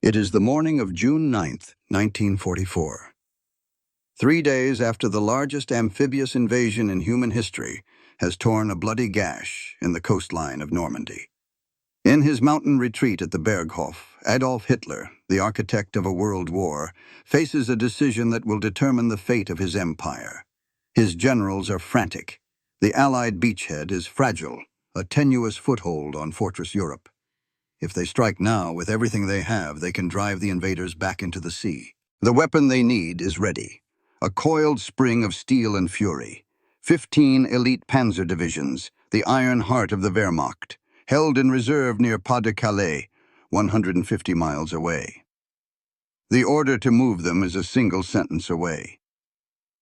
It is the morning of June 9th, 1944. 3 days after the largest amphibious invasion in human history has torn a bloody gash in the coastline of Normandy. In his mountain retreat at the Berghof, Adolf Hitler, the architect of a world war, faces a decision that will determine the fate of his empire. His generals are frantic. The Allied beachhead is fragile, a tenuous foothold on Fortress Europe. If they strike now with everything they have, they can drive the invaders back into the sea. The weapon they need is ready. A coiled spring of steel and fury. 15 elite Panzer divisions, the iron heart of the Wehrmacht, held in reserve near Pas-de-Calais, 150 miles away. The order to move them is a single sentence away.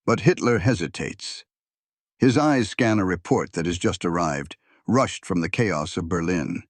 But Hitler hesitates. His eyes scan a report that has just arrived, rushed from the chaos of Berlin.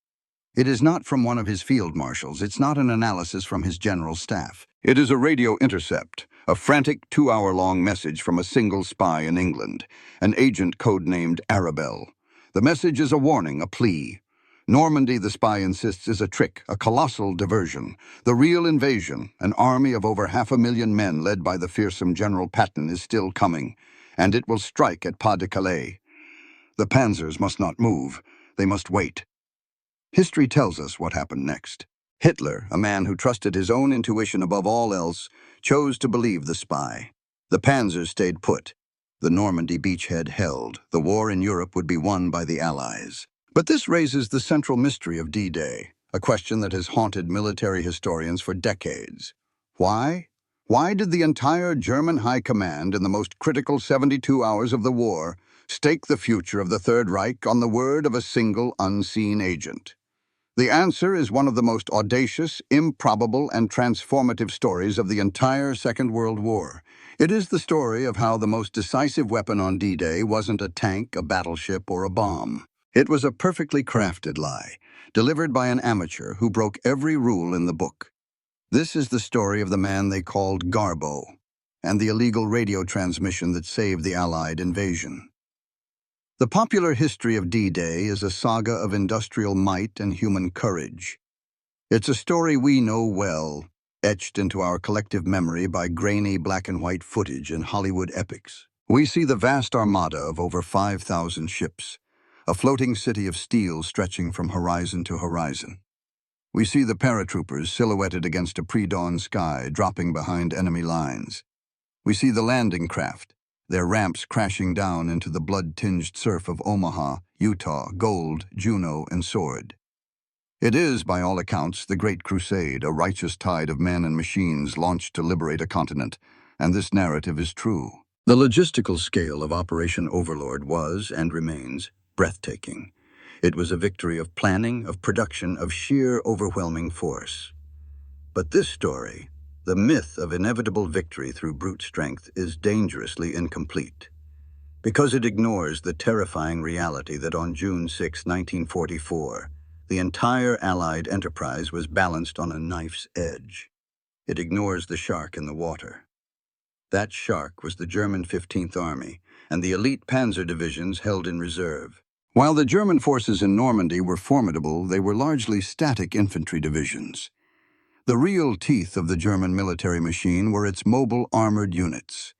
It is not from one of his field marshals. It's not an analysis from his general staff. It is a radio intercept, a frantic 2-hour-long message from a single spy in England, an agent codenamed Arabelle. The message is a warning, a plea. Normandy, the spy insists, is a trick, a colossal diversion. The real invasion, an army of over 500,000 men led by the fearsome General Patton, is still coming, and it will strike at Pas-de-Calais. The panzers must not move. They must wait. History tells us what happened next. Hitler, a man who trusted his own intuition above all else, chose to believe the spy. The panzers stayed put. The Normandy beachhead held. The war in Europe would be won by the Allies. But this raises the central mystery of D-Day, a question that has haunted military historians for decades. Why? Why did the entire German High Command in the most critical 72 hours of the war stake the future of the Third Reich on the word of a single unseen agent? The answer is one of the most audacious, improbable, and transformative stories of the entire Second World War. It is the story of how the most decisive weapon on D-Day wasn't a tank, a battleship, or a bomb. It was a perfectly crafted lie, delivered by an amateur who broke every rule in the book. This is the story of the man they called Garbo, and the illegal radio transmission that saved the Allied invasion. The popular history of D-Day is a saga of industrial might and human courage. It's a story we know well, etched into our collective memory by grainy black-and-white footage in Hollywood epics. We see the vast armada of over 5,000 ships, a floating city of steel stretching from horizon to horizon. We see the paratroopers silhouetted against a pre-dawn sky, dropping behind enemy lines. We see the landing craft, their ramps crashing down into the blood-tinged surf of Omaha, Utah, Gold, Juneau, and Sword. It is, by all accounts, the Great Crusade, a righteous tide of men and machines launched to liberate a continent, and this narrative is true. The logistical scale of Operation Overlord was, and remains, breathtaking. It was a victory of planning, of production, of sheer overwhelming force. But this story, the myth of inevitable victory through brute strength, is dangerously incomplete, because it ignores the terrifying reality that on June 6, 1944, the entire Allied enterprise was balanced on a knife's edge. It ignores the shark in the water. That shark was the German 15th Army and the elite Panzer divisions held in reserve. While the German forces in Normandy were formidable, they were largely static infantry divisions. The real teeth of the German military machine were its mobile armored units.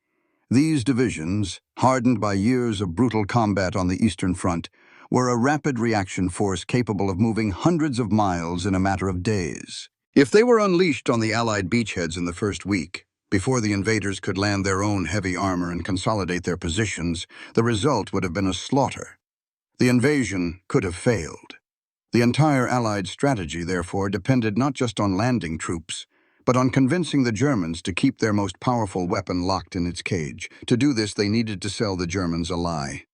These divisions, hardened by years of brutal combat on the Eastern Front, were a rapid reaction force capable of moving hundreds of miles in a matter of days. If they were unleashed on the Allied beachheads in the first week, before the invaders could land their own heavy armor and consolidate their positions, the result would have been a slaughter. The invasion could have failed. The entire Allied strategy, therefore, depended not just on landing troops, but on convincing the Germans to keep their most powerful weapon locked in its cage. To do this, they needed to sell the Germans a lie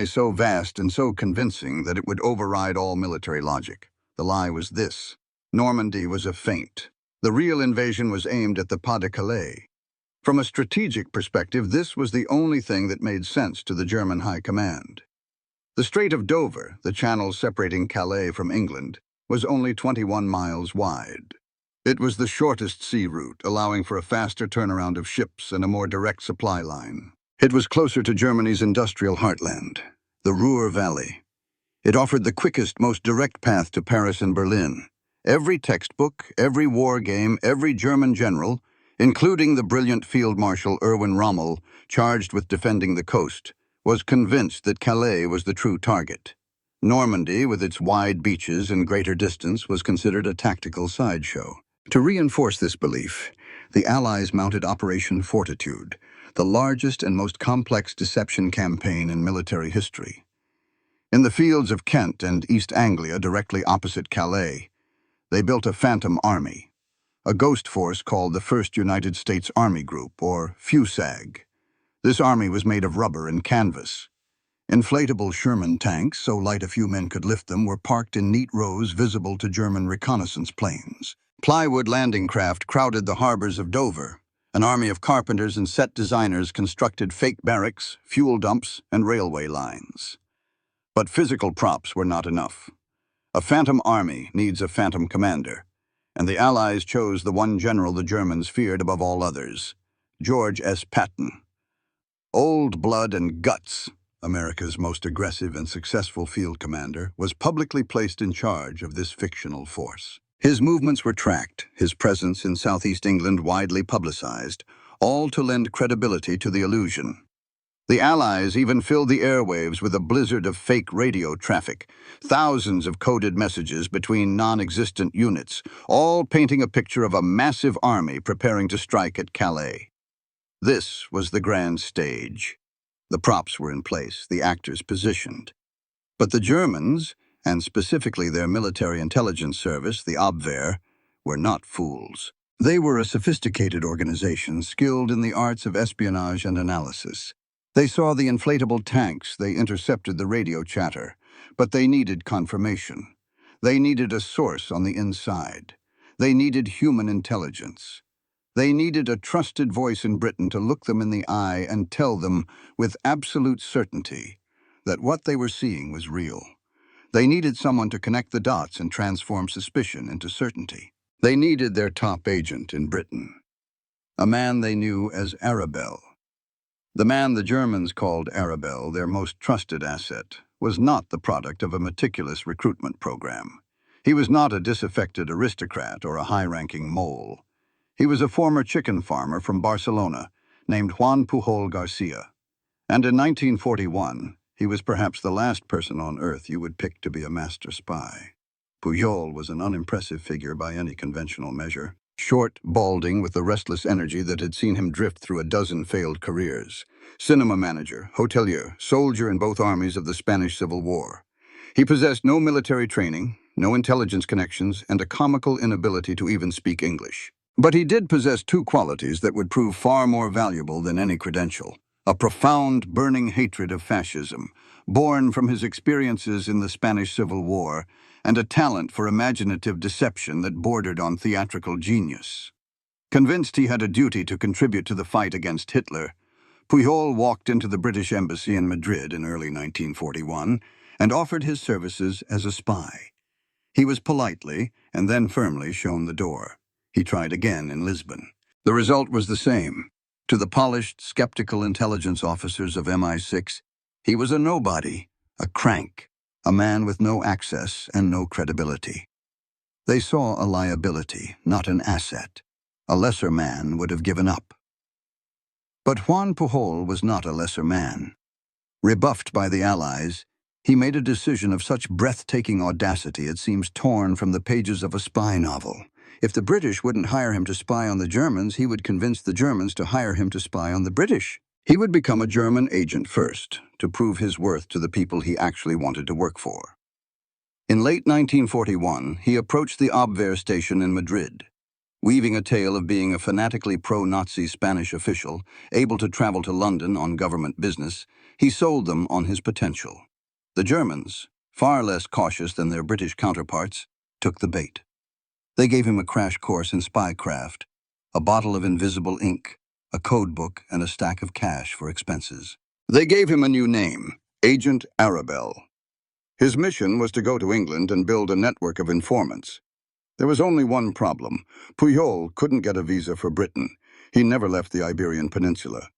so vast and so convincing that it would override all military logic. The lie was this: Normandy was a feint. The real invasion was aimed at the Pas-de-Calais. From a strategic perspective, this was the only thing that made sense to the German High Command. The Strait of Dover, the channel separating Calais from England, was only 21 miles wide. It was the shortest sea route, allowing for a faster turnaround of ships and a more direct supply line. It was closer to Germany's industrial heartland, the Ruhr Valley. It offered the quickest, most direct path to Paris and Berlin, Every textbook, every war game, every German general, including the brilliant Field Marshal Erwin Rommel, charged with defending the coast, was convinced that Calais was the true target. Normandy, with its wide beaches and greater distance, was considered a tactical sideshow. To reinforce this belief, the Allies mounted Operation Fortitude, the largest and most complex deception campaign in military history. In the fields of Kent and East Anglia, directly opposite Calais, they built a phantom army, a ghost force called the 1st United States Army Group, or FUSAG. This army was made of rubber and canvas. Inflatable Sherman tanks, so light a few men could lift them, were parked in neat rows visible to German reconnaissance planes. Plywood landing craft crowded the harbors of Dover. An army of carpenters and set designers constructed fake barracks, fuel dumps, and railway lines. But physical props were not enough. A phantom army needs a phantom commander, and the Allies chose the one general the Germans feared above all others, George S. Patton. Old Blood and Guts, America's most aggressive and successful field commander, was publicly placed in charge of this fictional force. His movements were tracked, his presence in southeast England widely publicized, all to lend credibility to the illusion. The Allies even filled the airwaves with a blizzard of fake radio traffic, thousands of coded messages between non-existent units, all painting a picture of a massive army preparing to strike at Calais. This was the grand stage. The props were in place, the actors positioned. But the Germans, and specifically their military intelligence service, the Abwehr, were not fools. They were a sophisticated organization skilled in the arts of espionage and analysis. They saw the inflatable tanks, they intercepted the radio chatter, but they needed confirmation. They needed a source on the inside. They needed human intelligence. They needed a trusted voice in Britain to look them in the eye and tell them, with absolute certainty, that what they were seeing was real. They needed someone to connect the dots and transform suspicion into certainty. They needed their top agent in Britain, a man they knew as Arabelle. The man the Germans called Arabelle, their most trusted asset, was not the product of a meticulous recruitment program. He was not a disaffected aristocrat or a high-ranking mole. He was a former chicken farmer from Barcelona named Juan Pujol Garcia. And in 1941, he was perhaps the last person on Earth you would pick to be a master spy. Pujol was an unimpressive figure by any conventional measure. Short, balding, with the restless energy that had seen him drift through a dozen failed careers. Cinema manager, hotelier, soldier in both armies of the Spanish Civil War. He possessed no military training, no intelligence connections, and a comical inability to even speak English. But he did possess two qualities that would prove far more valuable than any credential. A profound, burning hatred of fascism, born from his experiences in the Spanish Civil War, and a talent for imaginative deception that bordered on theatrical genius. Convinced he had a duty to contribute to the fight against Hitler, Pujol walked into the British Embassy in Madrid in early 1941 and offered his services as a spy. He was politely and then firmly shown the door. He tried again in Lisbon. The result was the same. To the polished, skeptical intelligence officers of MI6, he was a nobody, a crank, a man with no access and no credibility. They saw a liability, not an asset. A lesser man would have given up. But Juan Pujol was not a lesser man. Rebuffed by the Allies, he made a decision of such breathtaking audacity it seems torn from the pages of a spy novel. If the British wouldn't hire him to spy on the Germans, he would convince the Germans to hire him to spy on the British. He would become a German agent first, to prove his worth to the people he actually wanted to work for. In late 1941, he approached the Abwehr station in Madrid. Weaving a tale of being a fanatically pro-Nazi Spanish official, able to travel to London on government business, he sold them on his potential. The Germans, far less cautious than their British counterparts, took the bait. They gave him a crash course in spycraft, a bottle of invisible ink, a code book, and a stack of cash for expenses. They gave him a new name, Agent Arabelle. His mission was to go to England and build a network of informants. There was only one problem. Pujol couldn't get a visa for Britain. He never left the Iberian Peninsula.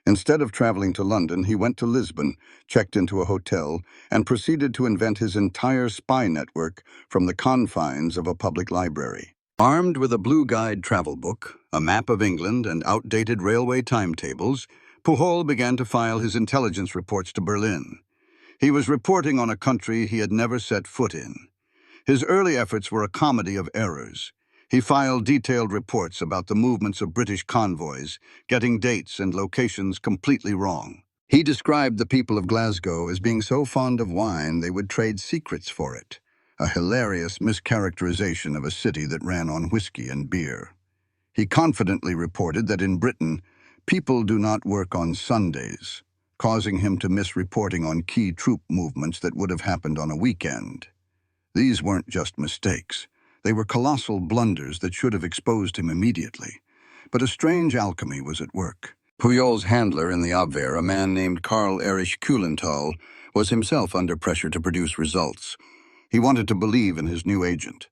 Instead of traveling to London, he went to Lisbon, checked into a hotel, and proceeded to invent his entire spy network from the confines of a public library. Armed with a blue guide travel book, a map of England, and outdated railway timetables, Pujol began to file his intelligence reports to Berlin. He was reporting on a country he had never set foot in. His early efforts were a comedy of errors. He filed detailed reports about the movements of British convoys, getting dates and locations completely wrong. He described the people of Glasgow as being so fond of wine they would trade secrets for it, a hilarious mischaracterization of a city that ran on whiskey and beer. He confidently reported that in Britain, people do not work on Sundays, causing him to miss reporting on key troop movements that would have happened on a weekend. These weren't just mistakes. They were colossal blunders that should have exposed him immediately. But a strange alchemy was at work. Pujol's handler in the Abwehr, a man named Karl Erich Kuhlenthal, was himself under pressure to produce results. He wanted to believe in his new agent.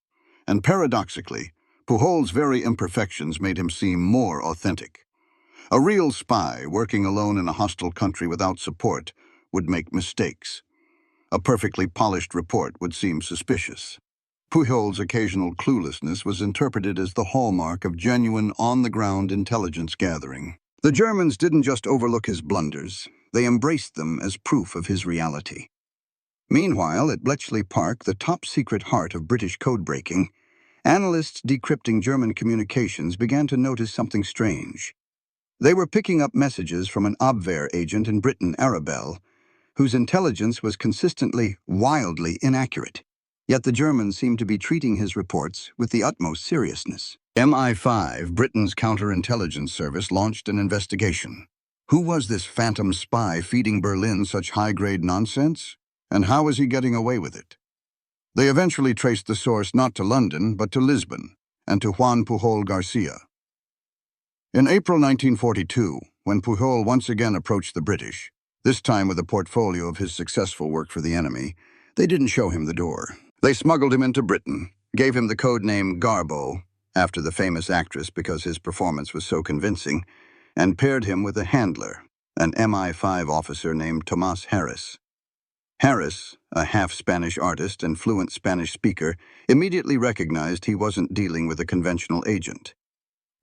And paradoxically, Pujol's very imperfections made him seem more authentic. A real spy working alone in a hostile country without support would make mistakes. A perfectly polished report would seem suspicious. Pujol's occasional cluelessness was interpreted as the hallmark of genuine on-the-ground intelligence gathering. The Germans didn't just overlook his blunders, they embraced them as proof of his reality. Meanwhile, at Bletchley Park, the top-secret heart of British code-breaking, analysts decrypting German communications began to notice something strange. They were picking up messages from an Abwehr agent in Britain, Arabelle, whose intelligence was consistently wildly inaccurate. Yet the Germans seemed to be treating his reports with the utmost seriousness. MI5, Britain's counterintelligence service, launched an investigation. Who was this phantom spy feeding Berlin such high-grade nonsense? And how was he getting away with it? They eventually traced the source not to London, but to Lisbon, and to Juan Pujol Garcia. In April 1942, when Pujol once again approached the British, this time with a portfolio of his successful work for the enemy, they didn't show him the door. They smuggled him into Britain, gave him the code name Garbo, after the famous actress because his performance was so convincing, and paired him with a handler, an MI5 officer named Tomas Harris. Harris, a half-Spanish artist and fluent Spanish speaker, immediately recognized he wasn't dealing with a conventional agent.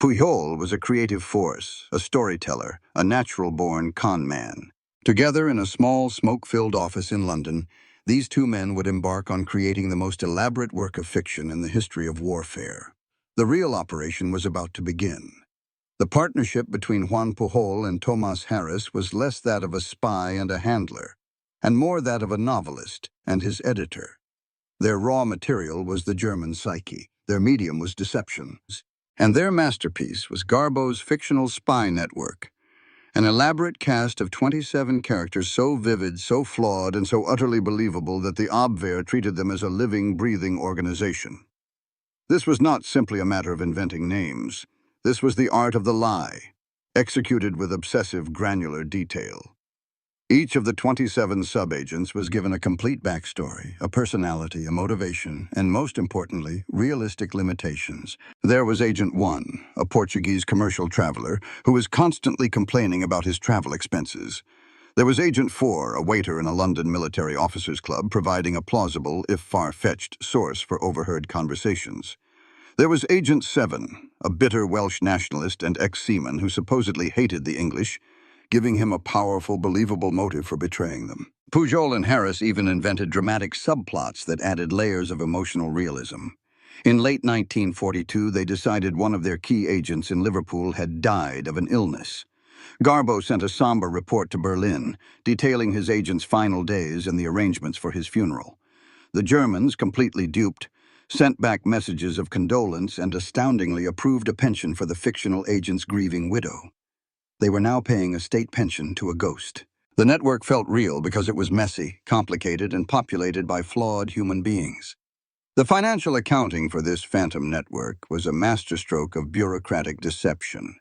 Pujol was a creative force, a storyteller, a natural-born con man. Together in a small, smoke-filled office in London, these two men would embark on creating the most elaborate work of fiction in the history of warfare. The real operation was about to begin. The partnership between Juan Pujol and Tomas Harris was less that of a spy and a handler, and more that of a novelist and his editor. Their raw material was the German psyche, their medium was deception, and their masterpiece was Garbo's fictional spy network, an elaborate cast of 27 characters so vivid, so flawed, and so utterly believable that the Abwehr treated them as a living, breathing organization. This was not simply a matter of inventing names. This was the art of the lie, executed with obsessive, granular detail. Each of the 27 sub-agents was given a complete backstory, a personality, a motivation, and most importantly, realistic limitations. There was Agent 1, a Portuguese commercial traveler who was constantly complaining about his travel expenses. There was Agent 4, a waiter in a London military officers' club, providing a plausible, if far-fetched, source for overheard conversations. There was Agent 7, a bitter Welsh nationalist and ex-seaman who supposedly hated the English, giving him a powerful, believable motive for betraying them. Pujol and Harris even invented dramatic subplots that added layers of emotional realism. In late 1942, they decided one of their key agents in Liverpool had died of an illness. Garbo sent a somber report to Berlin, detailing his agent's final days and the arrangements for his funeral. The Germans, completely duped, sent back messages of condolence and astoundingly approved a pension for the fictional agent's grieving widow. They were now paying a state pension to a ghost. The network felt real because it was messy, complicated, and populated by flawed human beings. The financial accounting for this phantom network was a masterstroke of bureaucratic deception.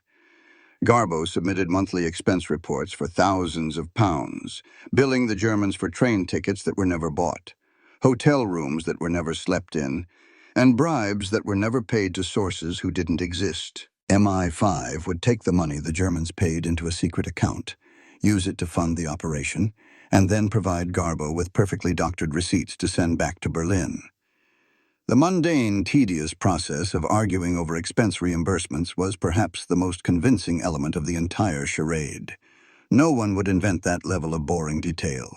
Garbo submitted monthly expense reports for thousands of pounds, billing the Germans for train tickets that were never bought, hotel rooms that were never slept in, and bribes that were never paid to sources who didn't exist. MI5 would take the money the Germans paid into a secret account, use it to fund the operation, and then provide Garbo with perfectly doctored receipts to send back to Berlin. The mundane, tedious process of arguing over expense reimbursements was perhaps the most convincing element of the entire charade. No one would invent that level of boring detail.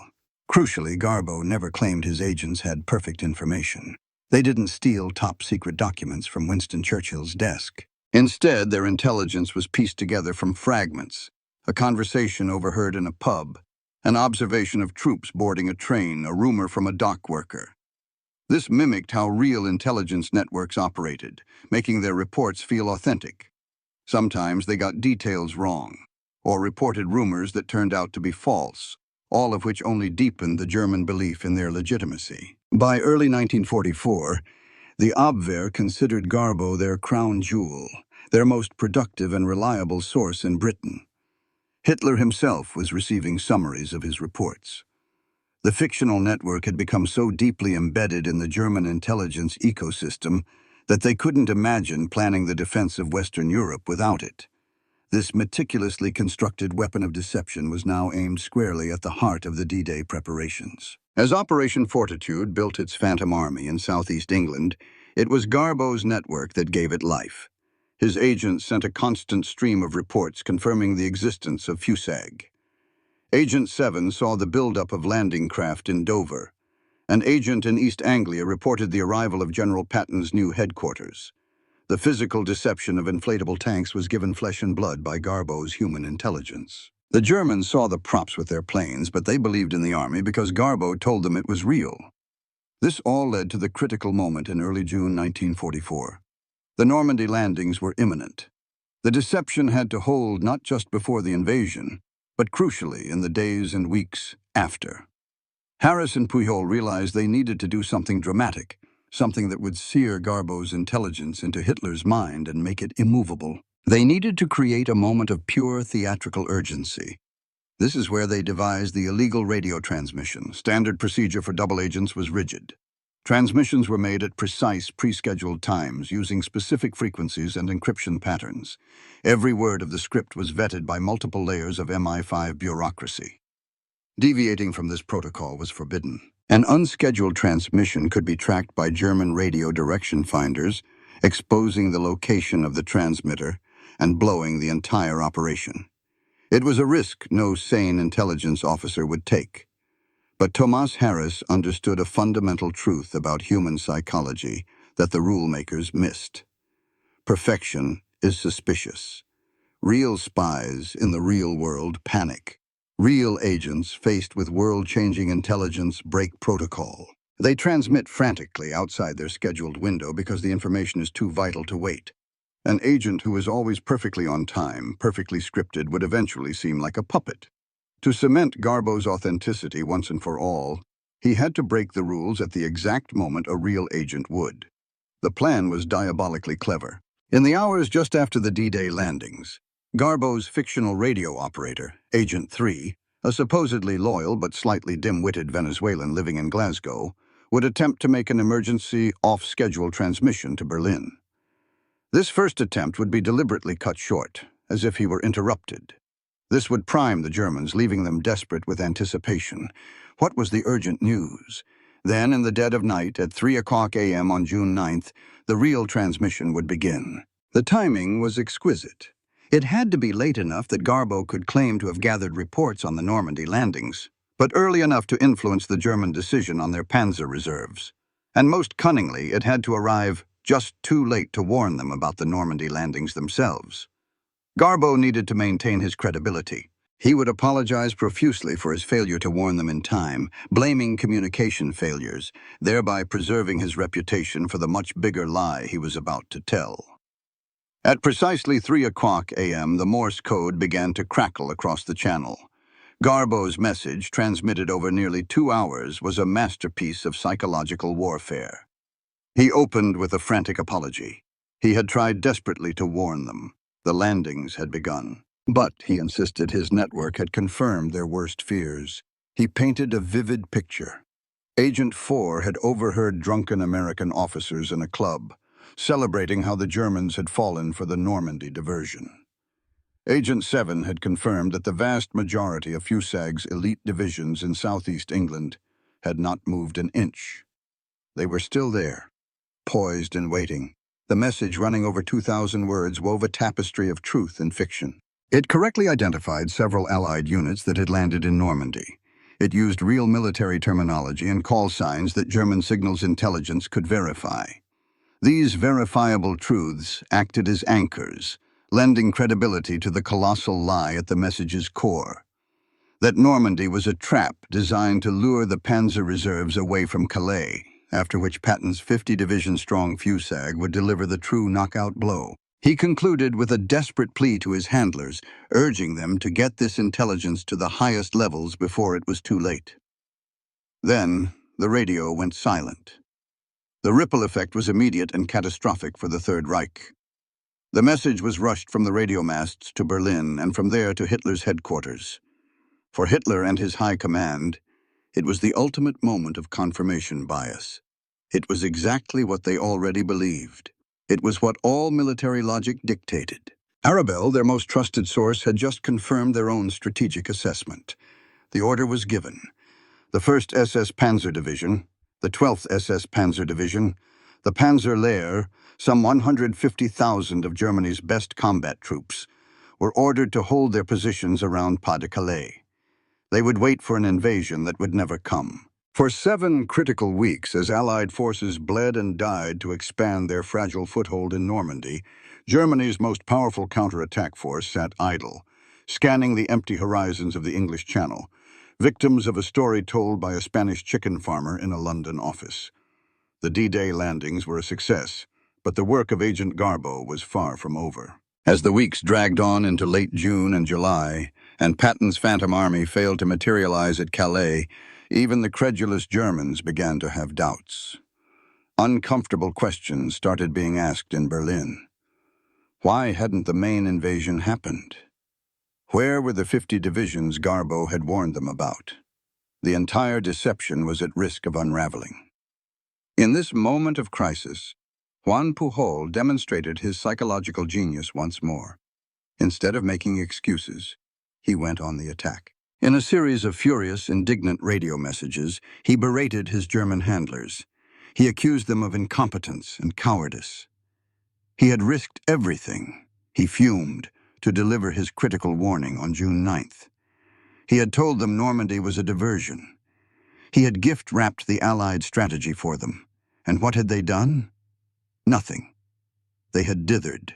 Crucially, Garbo never claimed his agents had perfect information. They didn't steal top-secret documents from Winston Churchill's desk. Instead, their intelligence was pieced together from fragments: a conversation overheard in a pub, an observation of troops boarding a train, a rumor from a dock worker. This mimicked how real intelligence networks operated, making their reports feel authentic. Sometimes they got details wrong, or reported rumors that turned out to be false, all of which only deepened the German belief in their legitimacy. By early 1944, the Abwehr considered Garbo their crown jewel, their most productive and reliable source in Britain. Hitler himself was receiving summaries of his reports. The fictional network had become so deeply embedded in the German intelligence ecosystem that they couldn't imagine planning the defense of Western Europe without it. This meticulously constructed weapon of deception was now aimed squarely at the heart of the D-Day preparations. As Operation Fortitude built its Phantom Army in southeast England, it was Garbo's network that gave it life. His agents sent a constant stream of reports confirming the existence of Fusag. Agent 7 saw the buildup of landing craft in Dover. An agent in East Anglia reported the arrival of General Patton's new headquarters. The physical deception of inflatable tanks was given flesh and blood by Garbo's human intelligence. The Germans saw the props with their planes, but they believed in the army because Garbo told them it was real. This all led to the critical moment in early June 1944. The Normandy landings were imminent. The deception had to hold not just before the invasion, but crucially in the days and weeks after. Harris and Pujol realized they needed to do something dramatic, something that would sear Garbo's intelligence into Hitler's mind and make it immovable. They needed to create a moment of pure theatrical urgency. This is where they devised the illegal radio transmission. Standard procedure for double agents was rigid. Transmissions were made at precise, pre-scheduled times, using specific frequencies and encryption patterns. Every word of the script was vetted by multiple layers of MI5 bureaucracy. Deviating from this protocol was forbidden. An unscheduled transmission could be tracked by German radio direction finders, exposing the location of the transmitter and blowing the entire operation. It was a risk no sane intelligence officer would take. But Thomas Harris understood a fundamental truth about human psychology that the rule-makers missed. Perfection is suspicious. Real spies in the real world panic. Real agents faced with world-changing intelligence break protocol. They transmit frantically outside their scheduled window because the information is too vital to wait. An agent who is always perfectly on time, perfectly scripted, would eventually seem like a puppet. To cement Garbo's authenticity once and for all, he had to break the rules at the exact moment a real agent would. The plan was diabolically clever. In the hours just after the D-Day landings, Garbo's fictional radio operator, Agent 3, a supposedly loyal but slightly dim-witted Venezuelan living in Glasgow, would attempt to make an emergency, off-schedule transmission to Berlin. This first attempt would be deliberately cut short, as if he were interrupted. This would prime the Germans, leaving them desperate with anticipation. What was the urgent news? Then, in the dead of night, at 3:00 a.m. on June 9th, the real transmission would begin. The timing was exquisite. It had to be late enough that Garbo could claim to have gathered reports on the Normandy landings, but early enough to influence the German decision on their Panzer reserves. And most cunningly, it had to arrive just too late to warn them about the Normandy landings themselves. Garbo needed to maintain his credibility. He would apologize profusely for his failure to warn them in time, blaming communication failures, thereby preserving his reputation for the much bigger lie he was about to tell. At precisely 3:00 a.m., the Morse code began to crackle across the channel. Garbo's message, transmitted over nearly 2 hours, was a masterpiece of psychological warfare. He opened with a frantic apology. He had tried desperately to warn them. The landings had begun. But, he insisted, his network had confirmed their worst fears. He painted a vivid picture. Agent 4 had overheard drunken American officers in a club, celebrating how the Germans had fallen for the Normandy diversion. Agent 7 had confirmed that the vast majority of Fusag's elite divisions in southeast England had not moved an inch. They were still there, poised and waiting. The message, running over 2,000 words, wove a tapestry of truth and fiction. It correctly identified several Allied units that had landed in Normandy. It used real military terminology and call signs that German signals intelligence could verify. These verifiable truths acted as anchors, lending credibility to the colossal lie at the message's core. That Normandy was a trap designed to lure the Panzer reserves away from Calais, after which Patton's 50-division-strong Fusag would deliver the true knockout blow. He concluded with a desperate plea to his handlers, urging them to get this intelligence to the highest levels before it was too late. Then, the radio went silent. The ripple effect was immediate and catastrophic for the Third Reich. The message was rushed from the radio masts to Berlin and from there to Hitler's headquarters. For Hitler and his high command, it was the ultimate moment of confirmation bias. It was exactly what they already believed. It was what all military logic dictated. Arabelle, their most trusted source, had just confirmed their own strategic assessment. The order was given. The 1st SS Panzer Division, the 12th SS Panzer Division, the Panzer Lehr, some 150,000 of Germany's best combat troops, were ordered to hold their positions around Pas-de-Calais. They would wait for an invasion that would never come. For 7 critical weeks, as Allied forces bled and died to expand their fragile foothold in Normandy, Germany's most powerful counterattack force sat idle, scanning the empty horizons of the English Channel, victims of a story told by a Spanish chicken farmer in a London office. The D-Day landings were a success, but the work of Agent Garbo was far from over. As the weeks dragged on into late June and July, and Patton's Phantom Army failed to materialize at Calais, even the credulous Germans began to have doubts. Uncomfortable questions started being asked in Berlin. Why hadn't the main invasion happened? Where were the 50 divisions Garbo had warned them about? The entire deception was at risk of unraveling. In this moment of crisis, Juan Pujol demonstrated his psychological genius once more. Instead of making excuses, he went on the attack. In a series of furious, indignant radio messages, he berated his German handlers. He accused them of incompetence and cowardice. He had risked everything, he fumed, to deliver his critical warning on June 9th. He had told them Normandy was a diversion. He had gift-wrapped the Allied strategy for them. And what had they done? Nothing. They had dithered.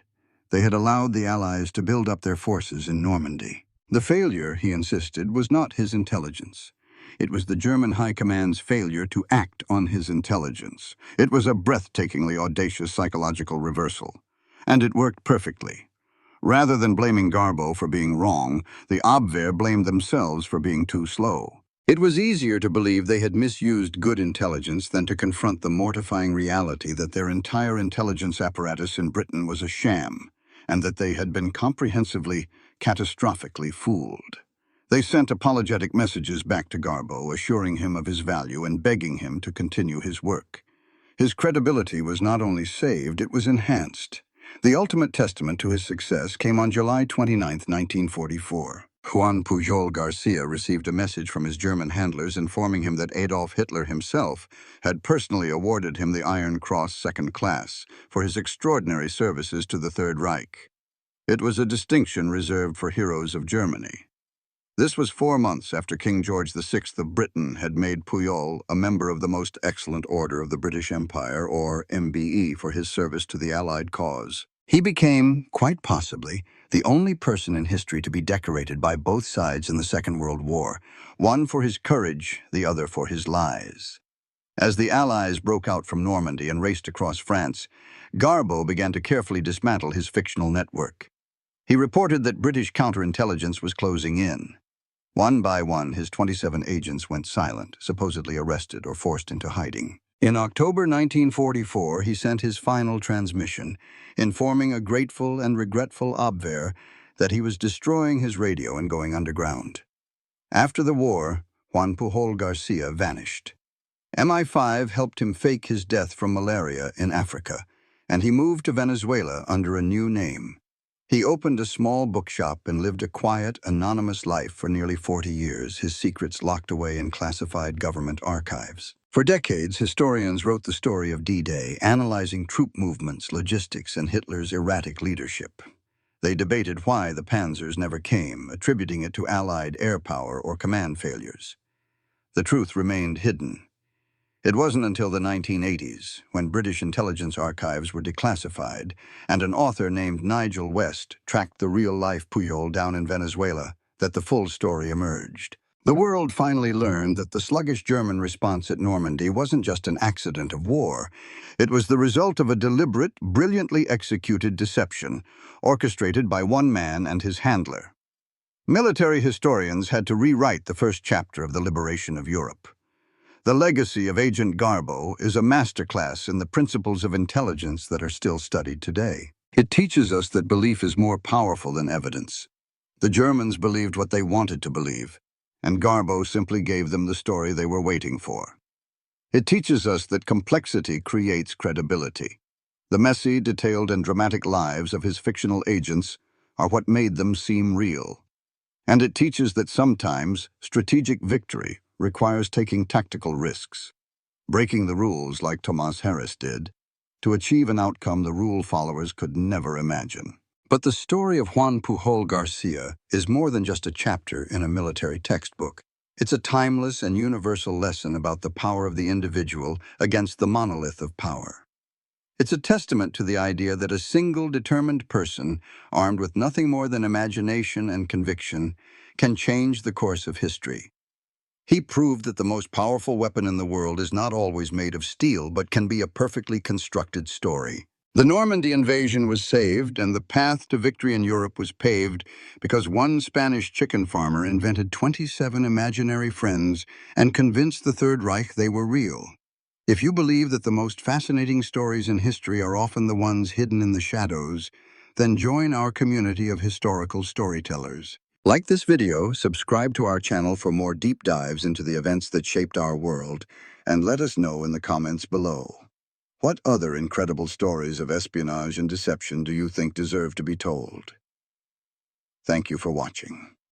They had allowed the Allies to build up their forces in Normandy. The failure, he insisted, was not his intelligence. It was the German High Command's failure to act on his intelligence. It was a breathtakingly audacious psychological reversal. And it worked perfectly. Rather than blaming Garbo for being wrong, the Abwehr blamed themselves for being too slow. It was easier to believe they had misused good intelligence than to confront the mortifying reality that their entire intelligence apparatus in Britain was a sham, and that they had been comprehensively, catastrophically fooled. They sent apologetic messages back to Garbo, assuring him of his value and begging him to continue his work. His credibility was not only saved, it was enhanced. The ultimate testament to his success came on July 29, 1944. Juan Pujol Garcia received a message from his German handlers informing him that Adolf Hitler himself had personally awarded him the Iron Cross Second Class for his extraordinary services to the Third Reich. It was a distinction reserved for heroes of Germany. This was 4 months after King George VI of Britain had made Pujol a member of the Most Excellent Order of the British Empire, or MBE, for his service to the Allied cause. He became, quite possibly, the only person in history to be decorated by both sides in the Second World War, one for his courage, the other for his lies. As the Allies broke out from Normandy and raced across France, Garbo began to carefully dismantle his fictional network. He reported that British counterintelligence was closing in. One by one, his 27 agents went silent, supposedly arrested or forced into hiding. In October 1944, he sent his final transmission, informing a grateful and regretful Abwehr that he was destroying his radio and going underground. After the war, Juan Pujol Garcia vanished. MI5 helped him fake his death from malaria in Africa, and he moved to Venezuela under a new name. He opened a small bookshop and lived a quiet, anonymous life for nearly 40 years, his secrets locked away in classified government archives. For decades, historians wrote the story of D-Day, analyzing troop movements, logistics, and Hitler's erratic leadership. They debated why the Panzers never came, attributing it to Allied air power or command failures. The truth remained hidden. It wasn't until the 1980s, when British intelligence archives were declassified, and an author named Nigel West tracked the real-life Pujol down in Venezuela, that the full story emerged. The world finally learned that the sluggish German response at Normandy wasn't just an accident of war. It was the result of a deliberate, brilliantly executed deception, orchestrated by one man and his handler. Military historians had to rewrite the first chapter of the liberation of Europe. The legacy of Agent Garbo is a masterclass in the principles of intelligence that are still studied today. It teaches us that belief is more powerful than evidence. The Germans believed what they wanted to believe, and Garbo simply gave them the story they were waiting for. It teaches us that complexity creates credibility. The messy, detailed, and dramatic lives of his fictional agents are what made them seem real. And it teaches that sometimes strategic victory requires taking tactical risks, breaking the rules like Thomas Harris did, to achieve an outcome the rule followers could never imagine. But the story of Juan Pujol Garcia is more than just a chapter in a military textbook. It's a timeless and universal lesson about the power of the individual against the monolith of power. It's a testament to the idea that a single determined person, armed with nothing more than imagination and conviction, can change the course of history. He proved that the most powerful weapon in the world is not always made of steel, but can be a perfectly constructed story. The Normandy invasion was saved, and the path to victory in Europe was paved because one Spanish chicken farmer invented 27 imaginary friends and convinced the Third Reich they were real. If you believe that the most fascinating stories in history are often the ones hidden in the shadows, then join our community of historical storytellers. Like this video, subscribe to our channel for more deep dives into the events that shaped our world, and let us know in the comments below. What other incredible stories of espionage and deception do you think deserve to be told? Thank you for watching.